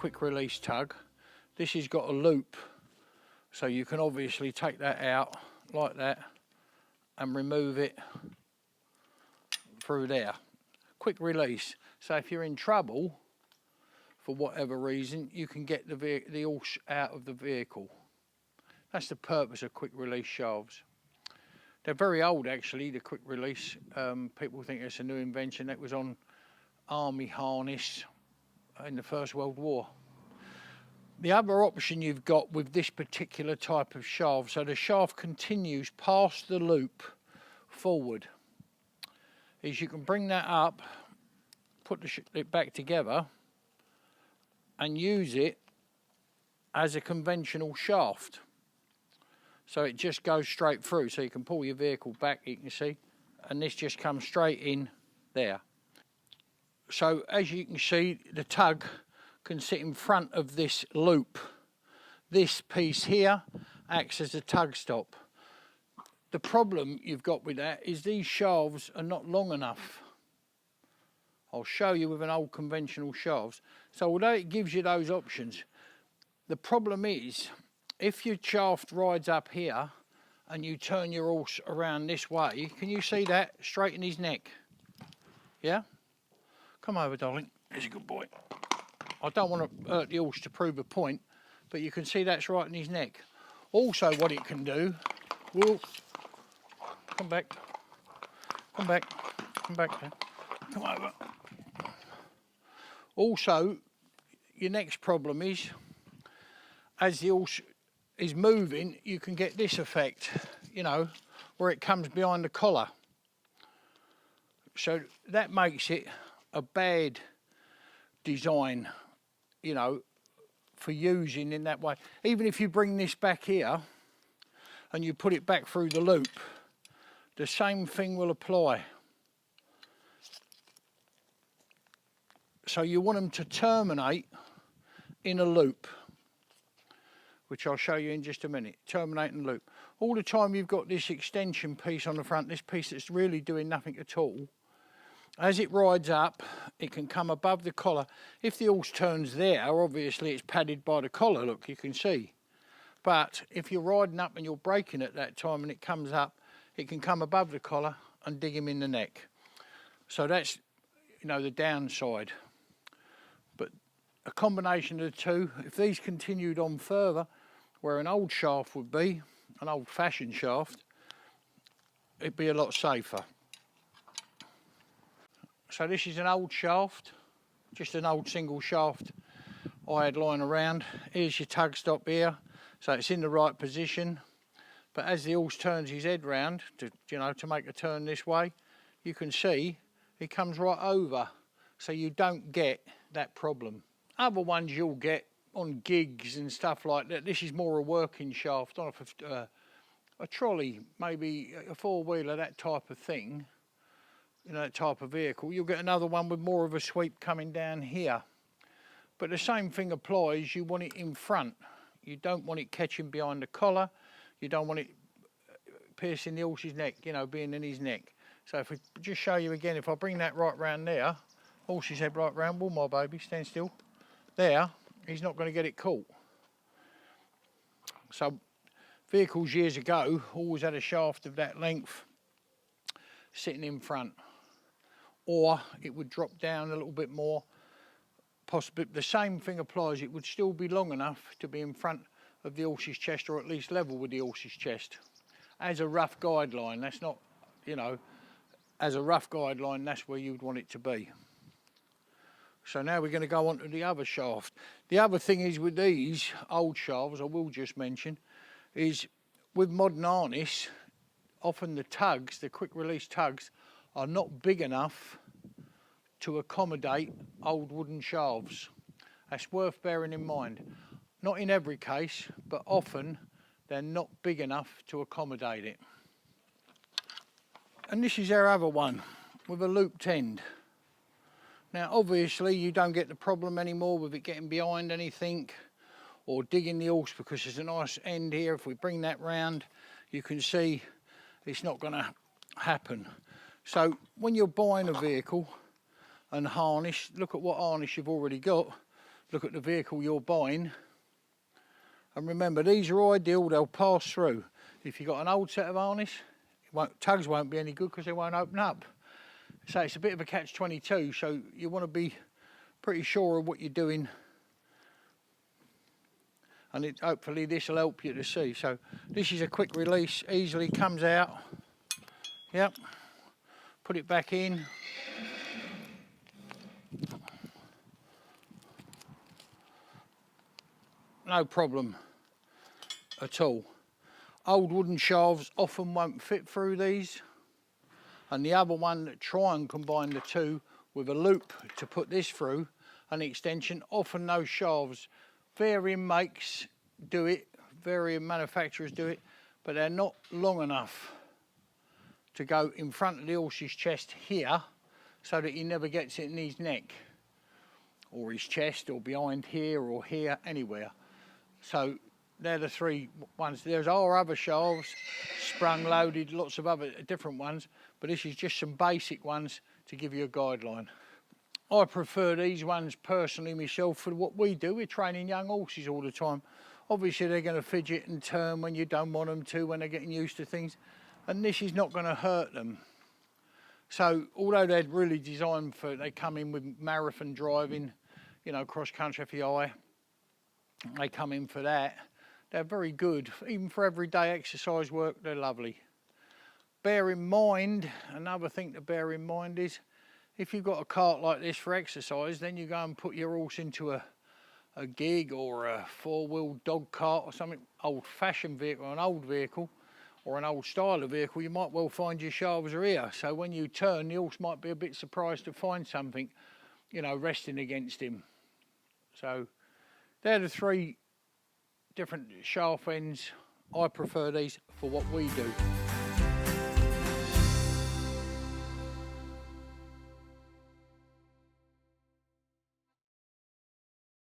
quick release tug. This has got a loop, so you can obviously take that out like that and remove it through there. Quick release. So if you're in trouble for whatever reason, you can get the horse out of the vehicle. That's the purpose of quick release shafts. They're very old actually, the quick release. People think it's a new invention. That was on army harness in the First World War. The other option you've got with this particular type of shaft, so the shaft continues past the loop forward, is you can bring that up, put it back together and use it as a conventional shaft. So it just goes straight through, so you can pull your vehicle back, you can see, and this just comes straight in there. So as you can see, the tug can sit in front of this loop. This piece here acts as a tug stop. The problem you've got with that is these shafts are not long enough. I'll show you with an old conventional shafts. So although it gives you those options, the problem is if your shaft rides up here and you turn your horse around this way, can you see that? Straighten his neck. Yeah? Come over, darling. He's a good boy. I don't want to hurt the horse to prove a point, but you can see that's right in his neck. Also what it can do, whoa, come back, come back, come back there. Come over. Also, your next problem is, as the horse is moving, you can get this effect, you know, where it comes behind the collar. So that makes it a bad design, you know, for using in that way. Even if you bring this back here and you put it back through the loop, the same thing will apply. So you want them to terminate in a loop, which I'll show you in just a minute. Terminate in loop. All the time you've got this extension piece on the front, this piece that's really doing nothing at all. As it rides up, it can come above the collar. If the horse turns there, obviously it's padded by the collar, look, you can see. But if you're riding up and you're braking at that time and it comes up, it can come above the collar and dig him in the neck. So that's, you know, the downside. But a combination of the two, if these continued on further, where an old shaft would be, an old-fashioned shaft, it'd be a lot safer. So this is an old shaft, just an old single shaft I had lying around. Here's your tug stop here, so it's in the right position. But as the horse turns his head round, to make a turn this way, you can see it comes right over, so you don't get that problem. Other ones you'll get on gigs and stuff like that. This is more a working shaft on a trolley, maybe a four-wheeler, that type of thing. You know, that type of vehicle. You'll get another one with more of a sweep coming down here. But the same thing applies, you want it in front. You don't want it catching behind the collar. You don't want it piercing the horse's neck, you know, being in his neck. So if we just show you again, if I bring that right round there, horse's head right round, will my baby, stand still. There, he's not going to get it caught. So vehicles years ago always had a shaft of that length sitting in front. Or it would drop down a little bit more. Possibly the same thing applies, it would still be long enough to be in front of the horse's chest, or at least level with the horse's chest. As a rough guideline, that's not, you know, as a rough guideline, that's where you'd want it to be. So now we're going to go on to the other shaft. The other thing is with these old shafts, I will just mention, is with modern harness, often the tugs, the quick release tugs, are not big enough to accommodate old wooden shafts. That's worth bearing in mind. Not in every case, but often they're not big enough to accommodate it. And this is our other one with a looped end. Now obviously you don't get the problem anymore with it getting behind anything or digging the horse, because there's a nice end here. If we bring that round, you can see it's not going to happen. So when you're buying a vehicle and harness, look at what harness you've already got. look at the vehicle you're buying. And remember, these are ideal, they'll pass through. If you've got an old set of harness, tugs won't be any good because they won't open up. So it's a bit of a catch-22, so you want to be pretty sure of what you're doing. And hopefully this will help you to see. So this is a quick release, easily comes out. Yep, put it back in. No problem at all. Old wooden shafts often won't fit through these. And the other one that try and combine the two with a loop to put this through, an extension, often those shafts, varying makes do it, varying manufacturers do it, but they're not long enough to go in front of the horse's chest here so that he never gets it in his neck or his chest or behind here or here, anywhere. So they're the three ones. There's our other shafts, sprung loaded, lots of other different ones, but this is just some basic ones to give you a guideline. I prefer these ones personally myself for what we do. We're training young horses all the time. Obviously they're going to fidget and turn when you don't want them to, when they're getting used to things, and this is not going to hurt them. So although they're really designed for, they come in with marathon driving, you know, cross country FEI, they come in for that. They're very good, even for everyday exercise work, they're lovely. Bear in mind, another thing to bear in mind is, if you've got a cart like this for exercise, then you go and put your horse into a gig or a four-wheel dog cart or something, old-fashioned vehicle, an old vehicle, or an old style of vehicle, you might well find your shafts are here. So when you turn, the horse might be a bit surprised to find something, you know, resting against him. So they're the three different shaft ends. I prefer these for what we do.